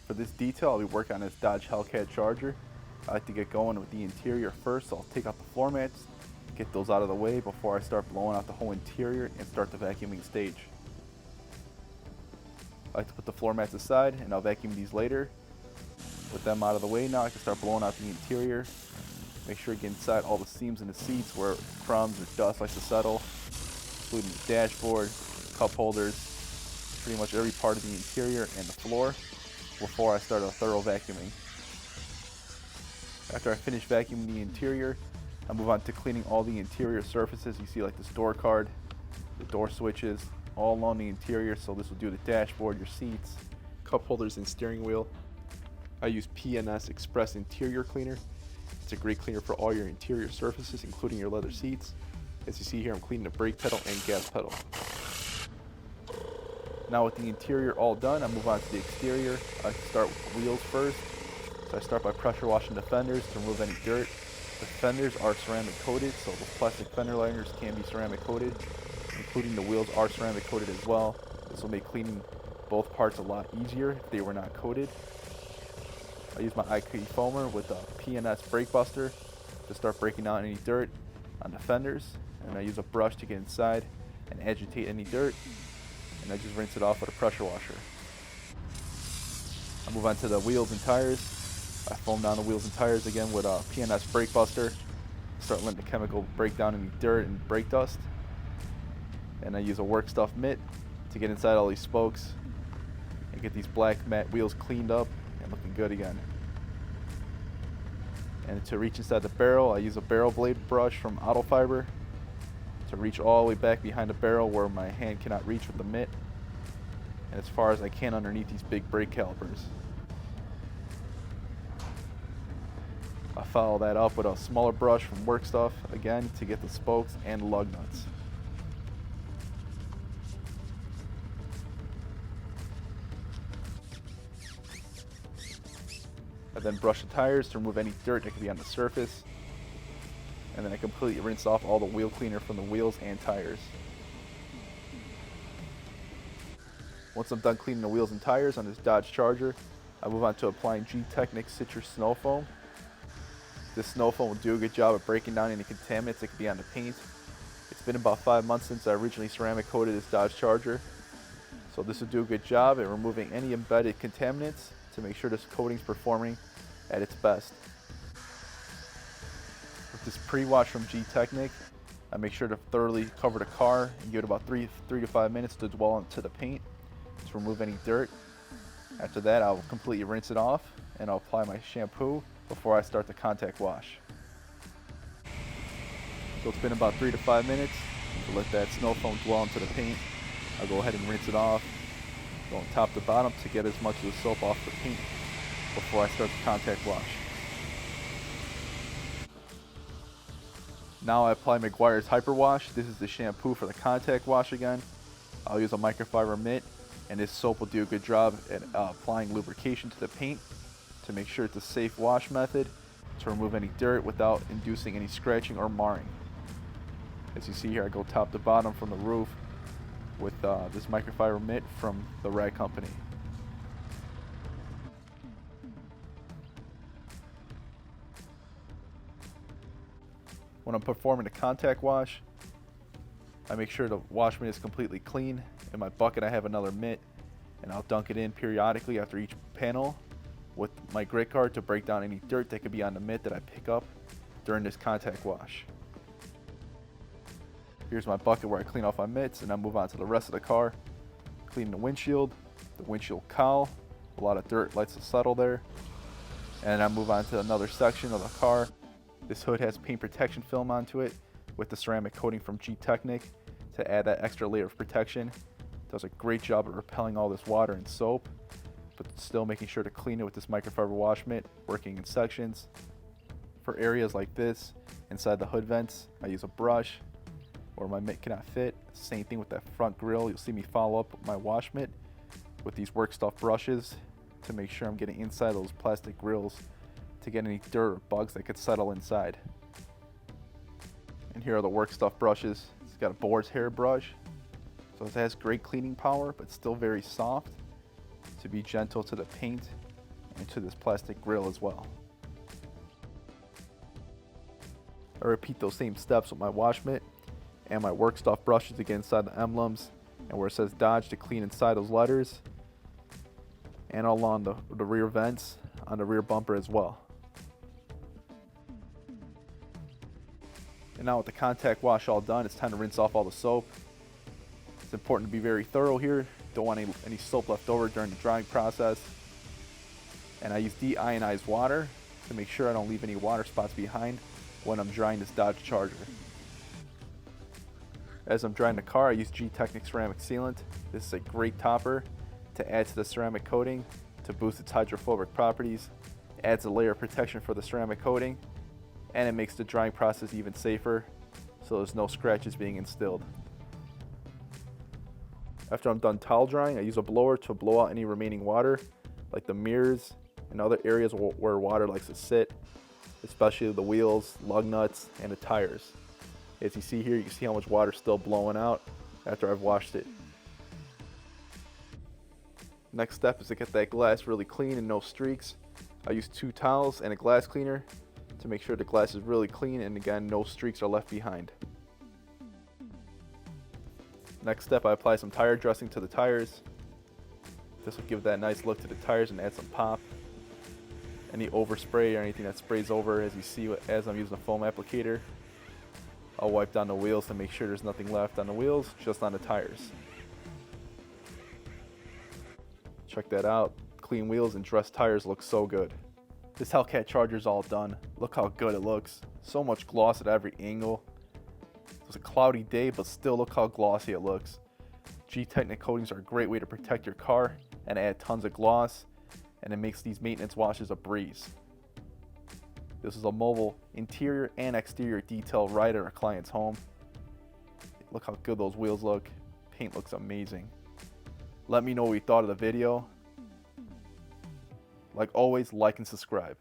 For this detail, I'll be working on this Dodge Hellcat Charger. I like to get going with the interior first, so I'll take out the floor mats, get those out of the way before I start blowing out the whole interior and start the vacuuming stage. I like to put the floor mats aside and I'll vacuum these later. With them out of the way now, I can start blowing out the interior. Make sure to get inside all the seams in the seats where crumbs or dust likes to settle, including the dashboard, cup holders, pretty much every part of the interior and the floor before I start a thorough vacuuming. After I finish vacuuming the interior, I move on to cleaning all the interior surfaces. You see like this door card, the door switches, all along the interior. So this will do the dashboard, your seats, cup holders, and steering wheel. I use P&S Express Interior Cleaner. It's a great cleaner for all your interior surfaces, including your leather seats. As you see here, I'm cleaning the brake pedal and gas pedal. Now with the interior all done, I move on to the exterior. I start with the wheels first. So I start by pressure washing the fenders to remove any dirt. The fenders are ceramic coated, so those plastic fender liners can be ceramic coated, including the wheels are ceramic coated as well. This will make cleaning both parts a lot easier if they were not coated. I use my IQ foamer with a P&S brake buster to start breaking down any dirt on the fenders, and I use a brush to get inside and agitate any dirt, and I just rinse it off with a pressure washer. I move on to the wheels and tires. I foam down the wheels and tires again with a P&S brake buster. Start letting the chemical break down any dirt and brake dust. And I use a work stuff mitt to get inside all these spokes and get these black matte wheels cleaned up and looking good again. And to reach inside the barrel, I use a barrel blade brush from Auto Fiber to reach all the way back behind the barrel where my hand cannot reach with the mitt, and as far as I can underneath these big brake calipers. I follow that up with a smaller brush from Work Stuff, again, to get the spokes and lug nuts. I then brush the tires to remove any dirt that could be on the surface, and then I completely rinse off all the wheel cleaner from the wheels and tires. Once I'm done cleaning the wheels and tires on this Dodge Charger, I move on to applying Gtechniq Citrus Snow Foam. This snow foam will do a good job of breaking down any contaminants that could be on the paint. It's been about 5 months since I originally ceramic coated this Dodge Charger, so this will do a good job at removing any embedded contaminants to make sure this coating is performing at its best. With this pre-wash from Gtechniq, I make sure to thoroughly cover the car and give it about 3 to 5 minutes to dwell into the paint to remove any dirt. After that, I'll completely rinse it off and I'll apply my shampoo before I start the contact wash. So it's been about 3 to 5 minutes to let that snow foam dwell into the paint. I'll go ahead and rinse it off, going top to bottom to get as much of the soap off the paint before I start the contact wash. Now I apply McGuire's Hyper Wash. This is the shampoo for the contact wash again. I'll use a microfiber mitt, and this soap will do a good job at applying lubrication to the paint to make sure it's a safe wash method to remove any dirt without inducing any scratching or marring. As you see here, I go top to bottom from the roof with this microfiber mitt from the Rag Company. When I'm performing the contact wash, I make sure the wash mitt is completely clean. In my bucket I have another mitt, and I'll dunk it in periodically after each panel with my grit guard to break down any dirt that could be on the mitt that I pick up during this contact wash. Here's my bucket where I clean off my mitts, and I move on to the rest of the car. Cleaning the windshield cowl, a lot of dirt likes to settle there. And I move on to another section of the car. This hood has paint protection film onto it with the ceramic coating from Gtechniq to add that extra layer of protection. It does a great job of repelling all this water and soap, but still making sure to clean it with this microfiber wash mitt, working in sections. For areas like this, inside the hood vents, I use a brush where my mitt cannot fit. Same thing with that front grille. You'll see me follow up my wash mitt with these Work Stuff brushes to make sure I'm getting inside those plastic grills to get any dirt or bugs that could settle inside. And here are the Work Stuff brushes. It's got a boar's hair brush, so it has great cleaning power, but still very soft to be gentle to the paint into this plastic grill as well. I repeat those same steps with my wash mitt and my work stuff brushes to get inside the emblems and where it says Dodge to clean inside those letters, and along the rear vents on the rear bumper as well. And now with the contact wash all done, it's time to rinse off all the soap. It's important to be very thorough here. Don't want any soap left over during the drying process. And I use deionized water to make sure I don't leave any water spots behind when I'm drying this Dodge Charger. As I'm drying the car, I use Gtechniq Ceramic Sealant. This is a great topper to add to the ceramic coating to boost its hydrophobic properties, adds a layer of protection for the ceramic coating, and it makes the drying process even safer so there's no scratches being instilled. After I'm done towel drying, I use a blower to blow out any remaining water, like the mirrors and other areas where water likes to sit, especially the wheels, lug nuts, and the tires. As you see here, you can see how much water is still blowing out after I've washed it. Next step is to get that glass really clean and no streaks. I use 2 towels and a glass cleaner to make sure the glass is really clean and again, no streaks are left behind. Next step, I apply some tire dressing to the tires. This will give that nice look to the tires and add some pop. Any overspray or anything that sprays over, as you see as I'm using a foam applicator, I'll wipe down the wheels to make sure there's nothing left on the wheels, just on the tires. Check that out. Clean wheels and dressed tires look so good. This Hellcat Charger is all done. Look how good it looks. So much gloss at every angle. It was a cloudy day, but still look how glossy it looks. Gtechniq coatings are a great way to protect your car and add tons of gloss, and it makes these maintenance washes a breeze. This is a mobile interior and exterior detail right at our client's home. Look how good those wheels look. Paint looks amazing. Let me know what you thought of the video. Like always, like and subscribe.